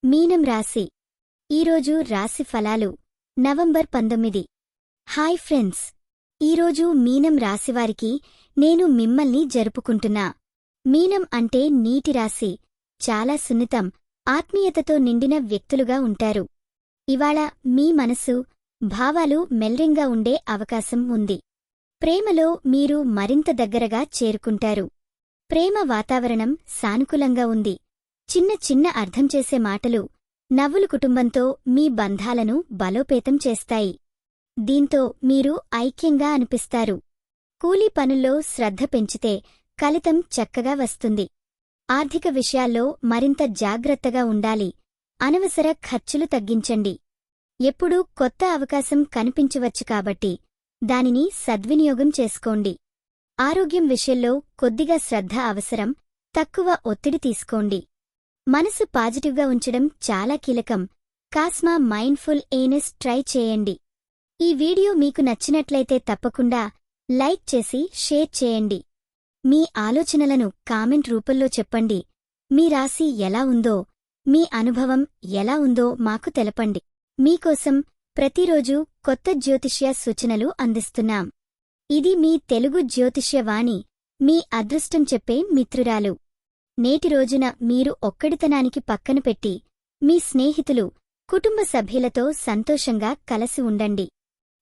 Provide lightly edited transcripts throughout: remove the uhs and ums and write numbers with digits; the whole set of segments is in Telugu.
మీనం రాశి ఈరోజు రాశి ఫలాలు నవంబర్ 19. హాయ్ ఫ్రెండ్స్, ఈరోజు మీనం రాశివారికి నేను మిమ్మల్ని జరుపుకుంటున్నా. మీనం అంటే నీటి రాశి, చాలా సున్నితం, ఆత్మీయతతో నిండిన వ్యక్తులుగా ఉంటారు. ఇవాళ మీ మనసు, భావాలు మెల్లింగా ఉండే అవకాశం ఉంది. ప్రేమలో మీరు మరింత దగ్గరగా చేరుకుంటారు. ప్రేమ వాతావరణం సానుకూలంగా ఉంది. చిన్న చిన్న అర్థం చేసే మాటలు, నవ్వులు కుటుంబంతో మీ బంధాలను బలోపేతం చేస్తాయి. దీంతో మీరు ఐక్యంగా అనిపిస్తారు. కూలీ పనుల్లో శ్రద్ధ పెంచితే ఫలితం చక్కగా వస్తుంది. ఆర్థిక విషయాల్లో మరింత జాగ్రత్తగా ఉండాలి. అనవసర ఖర్చులు తగ్గించండి. ఎప్పుడూ కొత్త అవకాశం కనిపించవచ్చు కాబట్టి దానిని సద్వినియోగం చేసుకోండి. ఆరోగ్యం విషయంలో కొద్దిగా శ్రద్ధ అవసరం. తక్కువ ఒత్తిడి తీసుకోండి. మనసు పాజిటివ్గా ఉంచడం చాలా కీలకం. కాస్మా మైండ్ఫుల్ ఏనెస్ ట్రై చేయండి. ఈ వీడియో మీకు నచ్చినట్లయితే తప్పకుండా లైక్ చేసి షేర్ చేయండి. మీ ఆలోచనలను కామెంట్ రూపంలో చెప్పండి. మీ రాశి ఎలా ఉందో, మీ అనుభవం ఎలా ఉందో మాకు తెలపండి. మీకోసం ప్రతిరోజు కొత్త జ్యోతిష్య సూచనలు అందిస్తున్నాం. ఇది మీ తెలుగు జ్యోతిష్యవాణి, మీ అదృష్టం చెప్పే మిత్రురాలు. నేటి రోజున మీరు ఒక్కడితనానికి పక్కన పెట్టి మీ స్నేహితులు, కుటుంబ సభ్యులతో సంతోషంగా కలసి ఉండండి.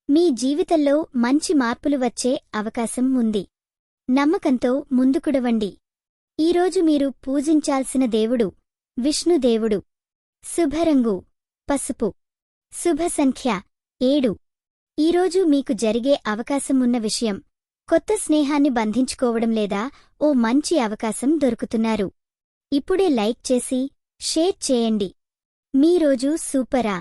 మీ జీవితంలో మంచి మార్పులు వచ్చే అవకాశం ఉంది. నమ్మకంతో ముందుకుడవండి. ఈరోజు మీరు పూజించాల్సిన దేవుడు విష్ణుదేవుడు. శుభరంగు పసుపు. శుభ సంఖ్య 7. ఈరోజు మీకు జరిగే అవకాశం ఉన్న విషయం, కొత్త స్నేహాన్ని బంధించుకోవడం లేదా ఓ మంచి అవకాశం దొరుకుతున్నారు. ఇప్పుడే లైక్ చేసి షేర్ చేయండి. మీ రోజు సూపరా.